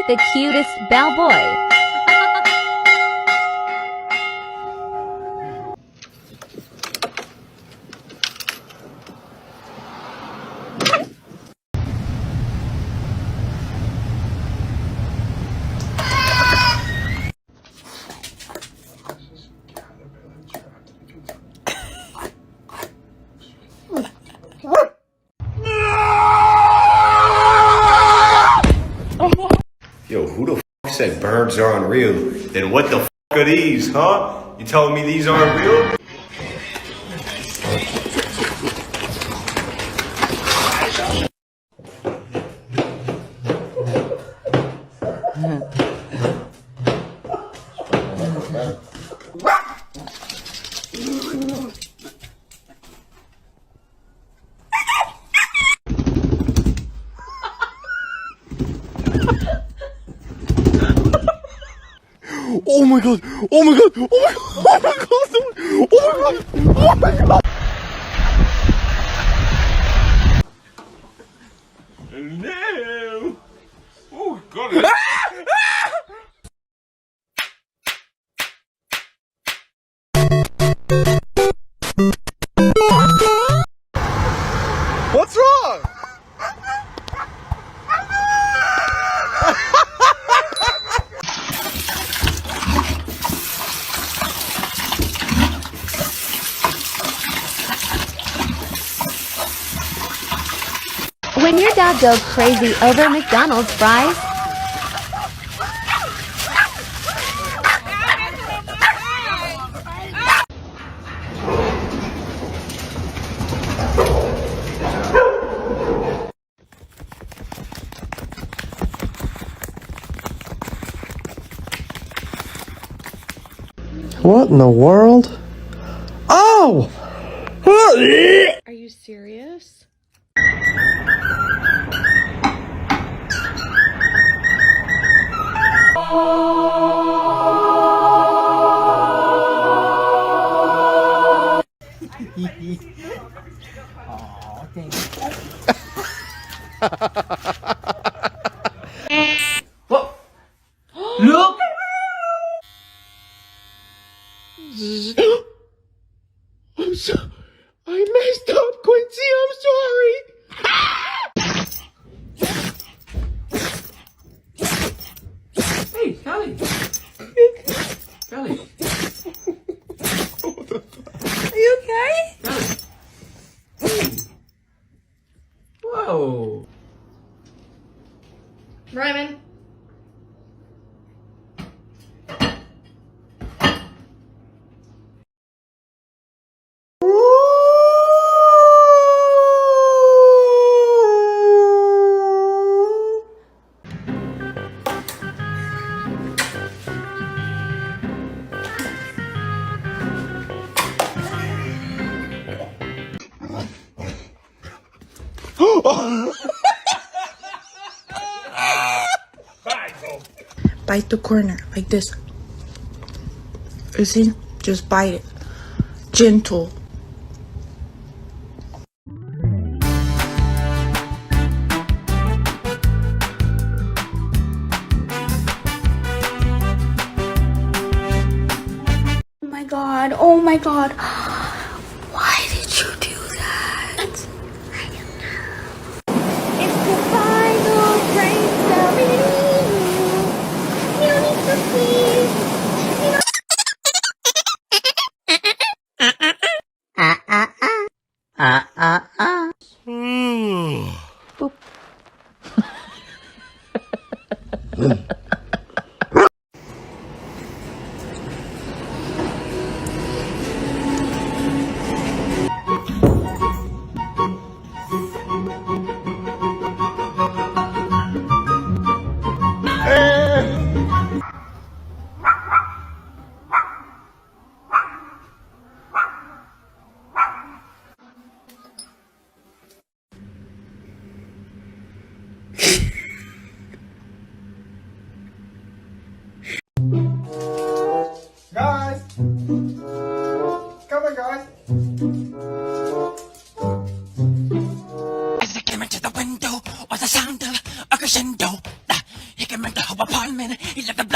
the cutest bellboy. Yo, who the f said birds aren't real? Then what the f are these, huh? You telling me these aren't real? Oh my god! Oh my god! Oh my god! Oh my god! Oh my god! Oh my god! Hello. Oh, got it. What's wrong? When your dog goes crazy over McDonald's fries, What in the world? Oh! Are you serious? Oh, thank you. What? Look! I'm so... I messed up, Quincy. I'm sorry. Hey, Kelly. Kelly. Are you okay? Kelly. Hey. Whoa. Ryman. Bite the corner like this. You see? Just bite it. Gentle. Oh my god. Oh my god. Why did you do that? I don't know. it's the final brain cell reading. You need to please.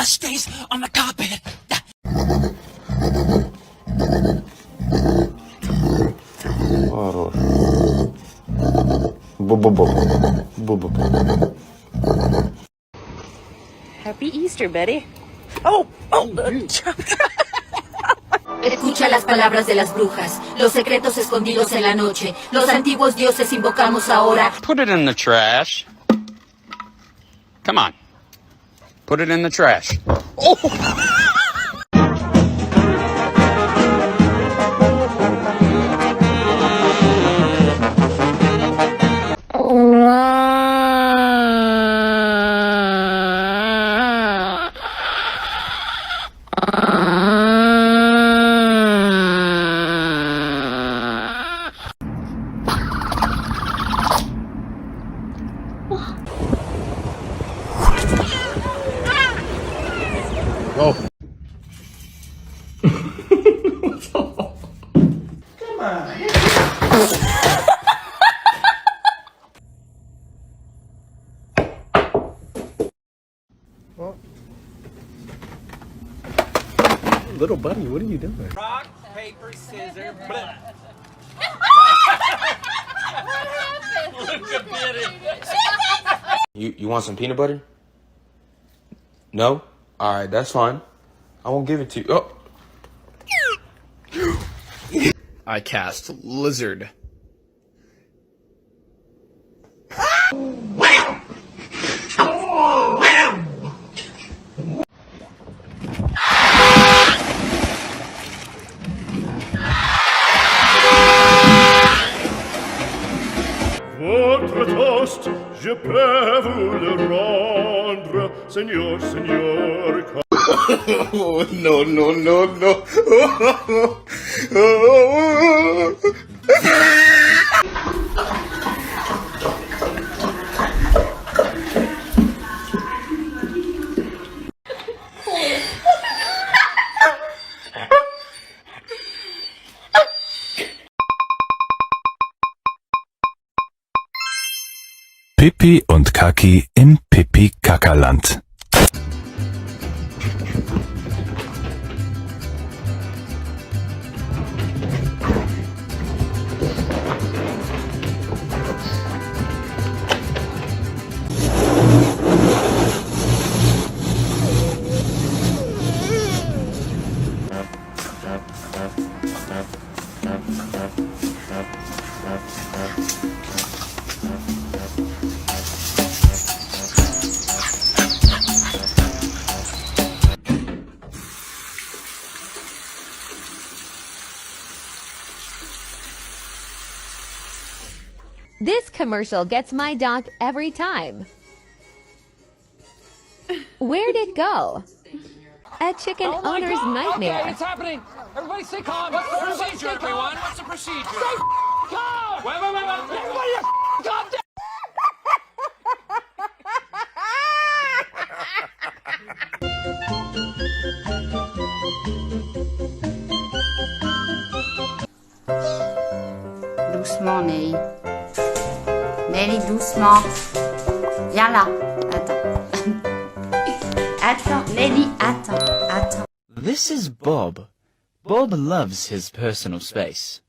dust stays on the carpet. Happy Easter, Betty. Escucha las palabras de las brujas, los secretos escondidos en la noche. Los antiguos dioses invocamos ahora. Put it in the trash. Come on. Put it in the trash. Little buddy, what are you doing? Rock, paper, scissors, bleh. You want some peanut butter? No? Alright, that's fine. I won't give it to you. Oh. I cast lizard. Votre toast, je peux vous le rendre, Seigneur, Seigneur. Oh, no, no, no, no. Pipi und Kaki im Pipi-Kackerland. This commercial gets my dog every time. Where'd it go? A chicken owner's nightmare. Okay, it's happening. Everybody stay calm. What's the procedure, everyone? What's the procedure? Stay calm. Wait. Everybody calm down. Doucement, Nelly. Nelly, doucement. Viens là. Attends. Attends, Nelly, attends. This is Bob. Bob loves his personal space.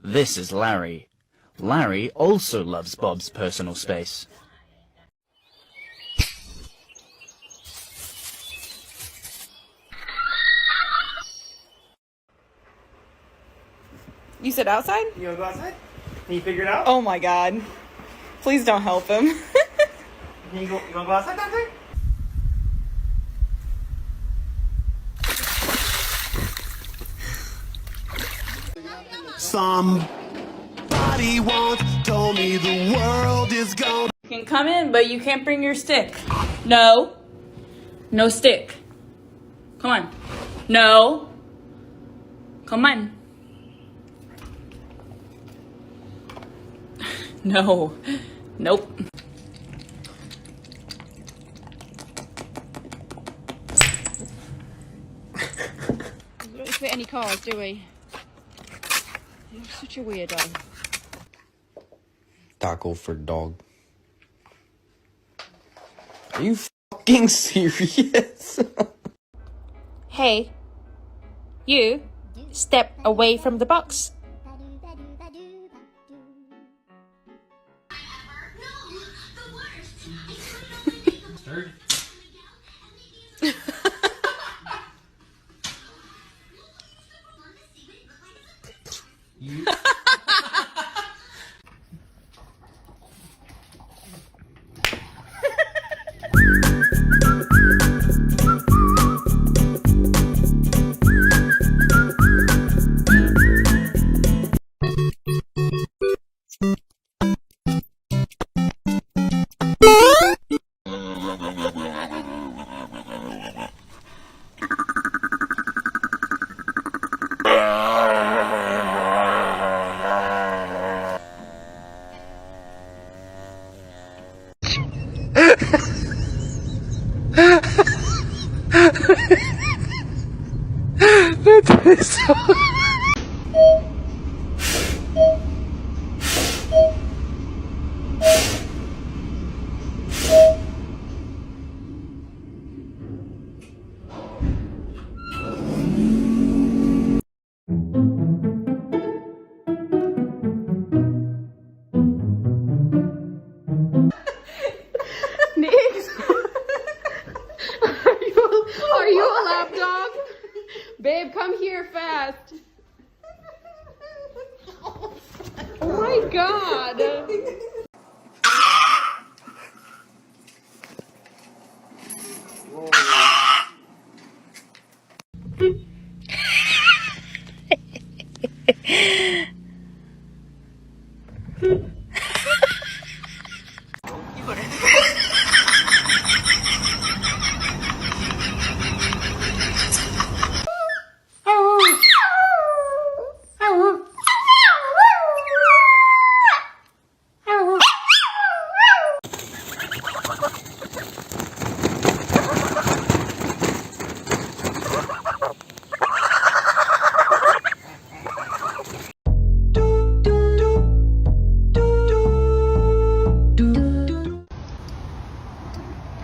This is Larry. Larry also loves Bob's personal space. You said outside? You wanna go outside? Can you figure it out? Oh my god. Please don't help him. You wanna go outside, Doctor? Somebody once told me the world is gone. You can come in, but you can't bring your stick. No. No stick. Come on. No. Come on. No. Nope. We don't fit any cars, do we? You're such a weirdo. Taco for dog. Are you fucking serious? Hey, you, step away from the box. Are you a lap dog? Babe, come here fast. Oh my god.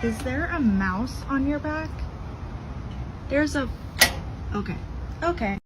Is there a mouse on your back? There's a... Okay. Okay.